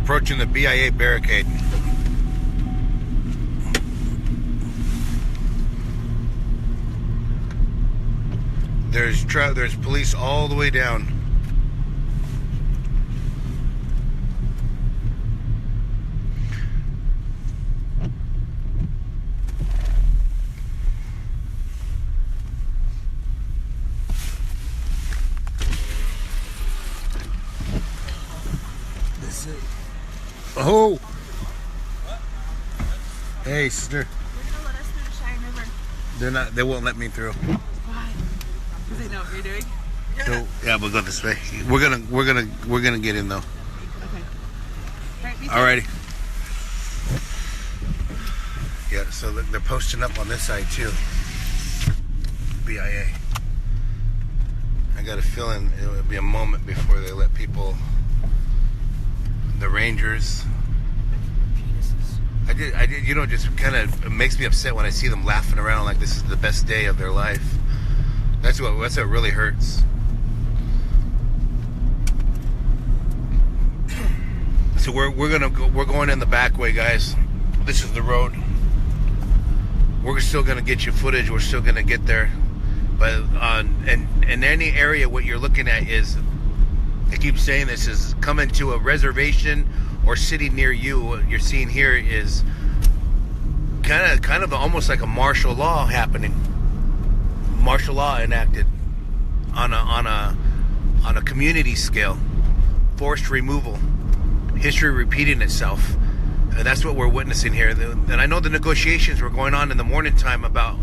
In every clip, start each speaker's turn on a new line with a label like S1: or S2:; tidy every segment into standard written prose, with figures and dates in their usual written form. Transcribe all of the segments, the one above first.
S1: approaching the BIA barricade. There's police all the way down. Oh! Hey, sister.
S2: They're gonna let us through the Cheyenne River.
S1: They're not. They won't let me through.
S2: Why? Because they know what you're doing.
S1: So, yeah, we'll go this way. We're gonna get in though.
S2: Okay.
S1: Alrighty. Yeah. So they're posting up on this side too. BIA. I got a feeling it would be a moment before they let people. The Rangers. I did. You know, just kind of makes me upset when I see them laughing around like this is the best day of their life. That's what really hurts. So we're going in the back way, guys. This is the road. We're still gonna get you footage. We're still gonna get there, but in any area, what you're looking at is. I keep saying this is coming to a reservation or city near you. What you're seeing here is kind of almost like a martial law happening. Martial law enacted on a community scale. Forced removal. History repeating itself. And that's what we're witnessing here. And I know the negotiations were going on in the morning time about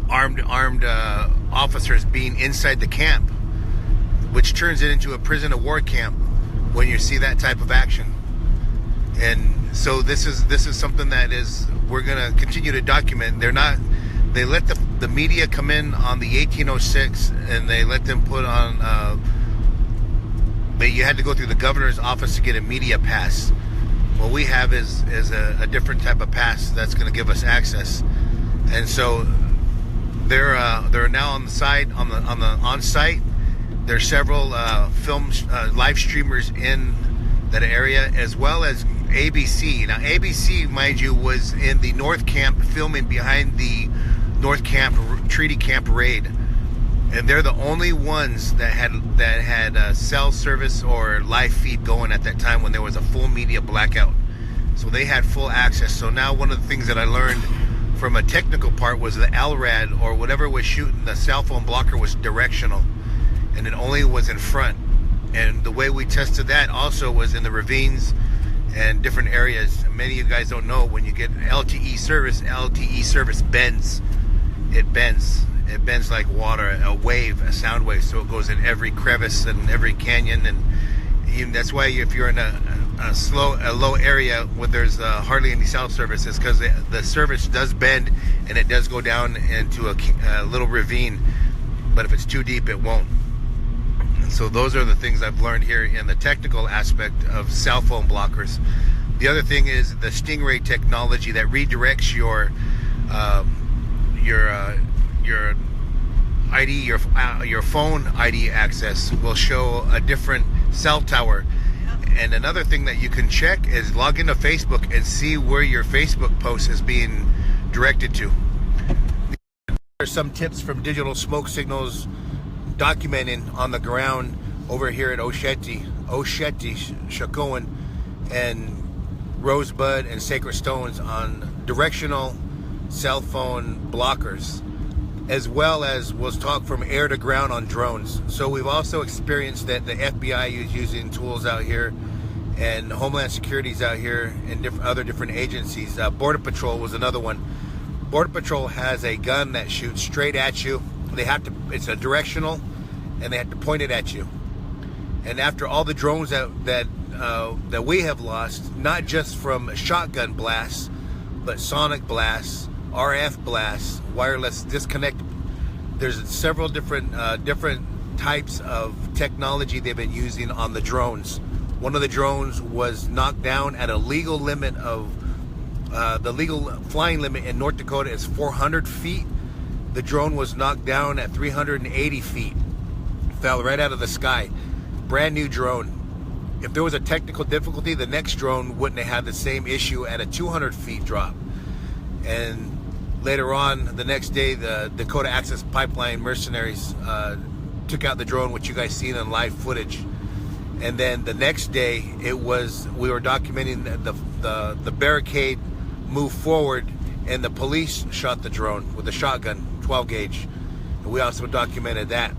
S1: armed officers being inside the camp, which turns it into a prison of war camp when you see that type of action. And so this is something that we're gonna continue to document. They let the media come in on the 1806 and they let them put on but you had to go through the governor's office to get a media pass. What we have is a different type of pass that's gonna give us access. And so they're now on the side on site. There's several live streamers in that area, as well as ABC. Now, ABC, mind you, was in the North Camp filming behind the North Camp Treaty Camp raid, and they're the only ones that had cell service or live feed going at that time when there was a full media blackout. So they had full access. So now one of the things that I learned from a technical part was the LRAD or whatever was shooting the cell phone blocker was directional. And it only was in front. And the way we tested that also was in the ravines and different areas. Many of you guys don't know, when you get LTE service bends. It bends. It bends like water, a wave, a sound wave. So it goes in every crevice and every canyon. And even, that's why if you're in a low area where there's hardly any cell service, it's because the service does bend and it does go down into a little ravine. But if it's too deep, it won't. So those are the things I've learned here in the technical aspect of cell phone blockers. The other thing is the Stingray technology that redirects your ID, your phone ID access will show a different cell tower. And another thing that you can check is log into Facebook and see where your Facebook post is being directed to. There's some tips from Digital Smoke Signals documenting on the ground over here at Osheti, Shakoan, and Rosebud and Sacred Stones on directional cell phone blockers, as well as was talk from air to ground on drones. So we've also experienced that the FBI is using tools out here, and Homeland Security's out here, and other different agencies. Border Patrol was another one. Border Patrol has a gun that shoots straight at you. It's a directional, and they have to point it at you. And after all the drones that we have lost, not just from shotgun blasts, but sonic blasts, RF blasts, wireless disconnect, there's several different types of technology they've been using on the drones. One of the drones was knocked down at a legal limit of the legal flying limit in North Dakota is 400 feet. The drone was knocked down at 380 feet. Fell right out of the sky. Brand new drone. if there was a technical difficulty, the next drone wouldn't have had the same issue at a 200 feet drop. And later on, the next day, the Dakota Access Pipeline mercenaries took out the drone, which you guys seen in live footage. And then the next day, we were documenting the barricade move forward, and the police shot the drone with a shotgun, 12 gauge. And we also documented that.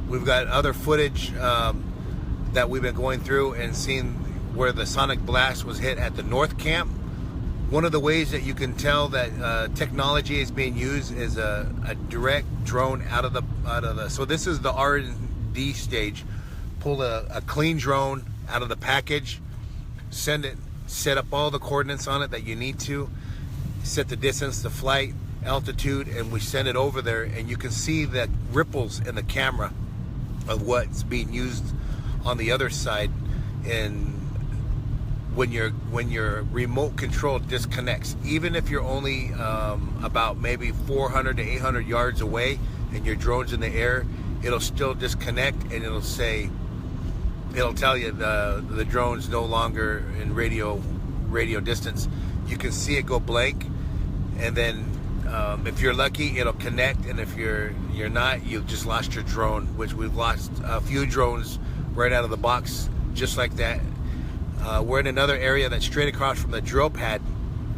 S1: We've got other footage that we've been going through and seeing where the sonic blast was hit at the North Camp. One of the ways that you can tell that technology is being used is a direct drone out of the. So this is the R&D stage. Pull a clean drone out of the package, send it, set up all the coordinates on it that you need to, set the distance, the flight, altitude, and we send it over there, and you can see the ripples in the camera of what's being used on the other side. And when your remote control disconnects, even if you're only about maybe 400 to 800 yards away and your drone's in the air, it'll still disconnect, and it'll tell you the drone's no longer in radio distance. You can see it go blank, and then if you're lucky, it'll connect, and if you're not, you've just lost your drone, which we've lost a few drones right out of the box just like that. We're in another area that's straight across from the drill pad,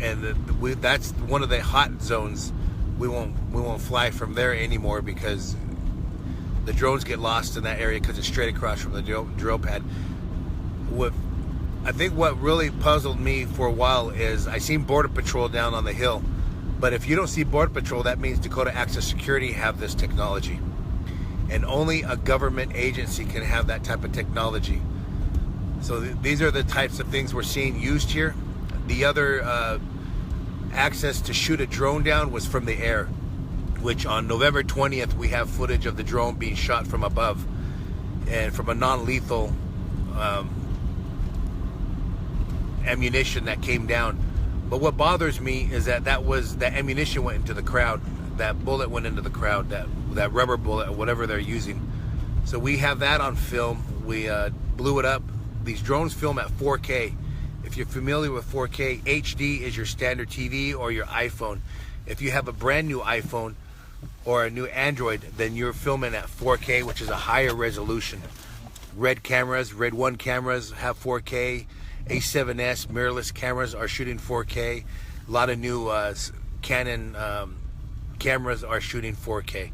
S1: and that's one of the hot zones. We won't fly from there anymore because the drones get lost in that area because it's straight across from the drill pad. I think what really puzzled me for a while is I seen Border Patrol down on the hill, but if you don't see Border Patrol, that means Dakota Access Security have this technology, and only a government agency can have that type of technology. So these are the types of things we're seeing used here. The other access to shoot a drone down was from the air, which on November 20th, we have footage of the drone being shot from above and from a non-lethal ammunition that came down. But what bothers me is that that ammunition went into the crowd. That bullet went into the crowd, that rubber bullet, or whatever they're using. So we have that on film. We blew it up. These drones film at 4K. If you're familiar with 4K, HD is your standard TV or your iPhone. If you have a brand new iPhone or a new Android, then you're filming at 4K, which is a higher resolution. Red 1 cameras have 4K. A7S mirrorless cameras are shooting 4K. A lot of new Canon cameras are shooting 4K.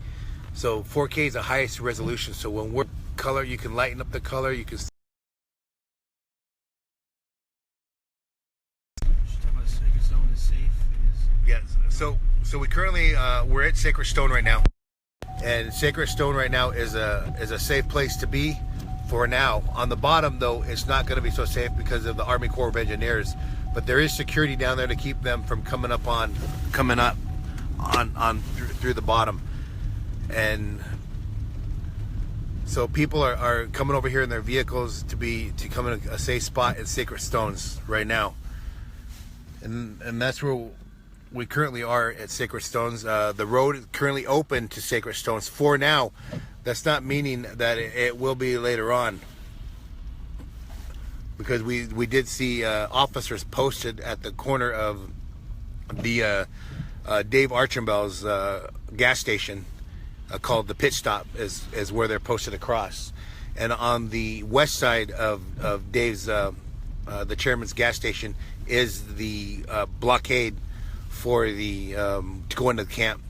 S1: So 4K is the highest resolution. So when we're color, you can lighten up the color. You can. Yes. So we currently we're at Sacred Stone right now, and Sacred Stone right now is a safe place to be for now. On the bottom though, it's not going to be so safe because of the Army Corps of Engineers, but there is security down there to keep them from coming up through the bottom. And so people are coming over here in their vehicles to come in a safe spot in Sacred Stones right now, and that's where we currently are at Sacred Stones. The road is currently open to Sacred Stones for now. That's not meaning that it will be later on, because we did see officers posted at the corner of the Dave Archambault's gas station called the Pit Stop is where they're posted across. And on the west side of Dave's, the chairman's gas station, is the blockade for the to go into the camp.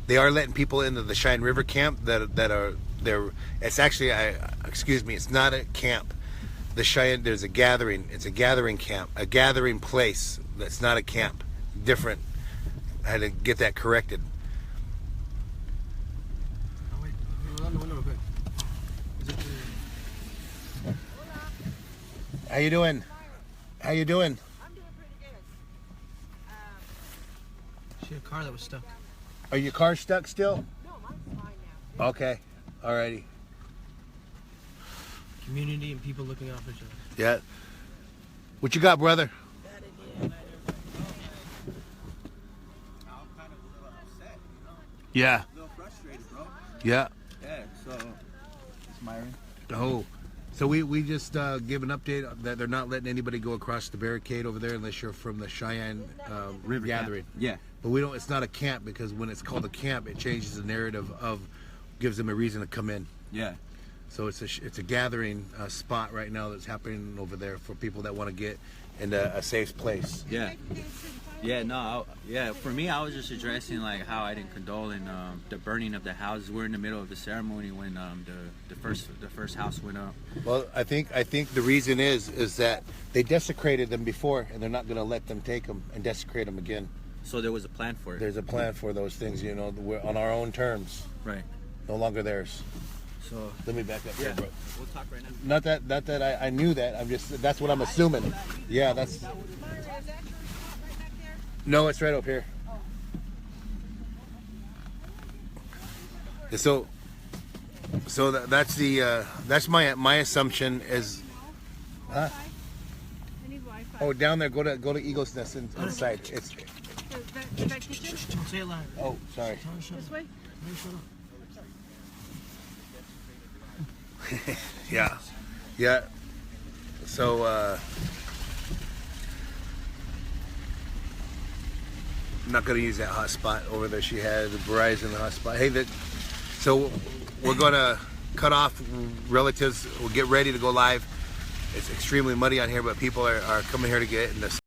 S1: They are letting people into the Cheyenne River camp that are there. It's actually, it's not a camp. The Cheyenne, there's a gathering. It's a gathering camp, a gathering place. That's not a camp. Different. I had to get that corrected.
S3: Oh, wait. No, good.
S1: How you doing? How you doing?
S2: I'm doing pretty good.
S3: She had a car that was stuck.
S1: Are your car stuck still?
S2: No, mine's fine now.
S1: Okay. Alrighty.
S3: Community and people looking out for each other.
S1: Yeah. What you got, brother? Yeah.
S4: A little frustrated, bro.
S1: Yeah.
S4: Yeah, so it's Myron.
S1: Oh. So we just give an update that they're not letting anybody go across the barricade over there unless you're from the Cheyenne
S4: River
S1: gathering.
S4: camp. Yeah.
S1: But we don't. It's not a camp because when it's called a camp, it changes the narrative of gives them a reason to come in.
S4: Yeah.
S1: So it's a gathering spot right now that's happening over there for people that want to get into a safe place.
S4: Yeah. Yeah, no, yeah. For me, I was just addressing like how I didn't condole in the burning of the houses. We're in the middle of the ceremony when the first house went up.
S1: Well, I think the reason is that they desecrated them before, and they're not going to let them take them and desecrate them again.
S4: So there was a plan for it.
S1: There's a plan for those things, you know. We're on our own terms,
S4: Right.
S1: no longer theirs.
S4: So
S1: Let me back up here, bro.
S4: we'll talk right now.
S1: Not that I knew that. I'm just that's what I'm assuming. Yeah, that's.
S2: Myra, is that your spot right back there?
S1: No, it's right up here. So that's my assumption is. Huh?
S2: I need Wi-Fi.
S1: Oh, down there. Go to Eagle's Nest inside. It's.
S2: So that kitchen?
S3: Don't say it loud.
S1: Oh, sorry.
S3: Tell her shut
S2: This
S3: up.
S2: way?
S3: Tell her shut up.
S1: Yeah, yeah. So I'm not gonna use that hotspot over there. She had the Verizon hotspot. Hey, so we're gonna cut off relatives. We'll get ready to go live. It's extremely muddy on here, but people are coming here to get in the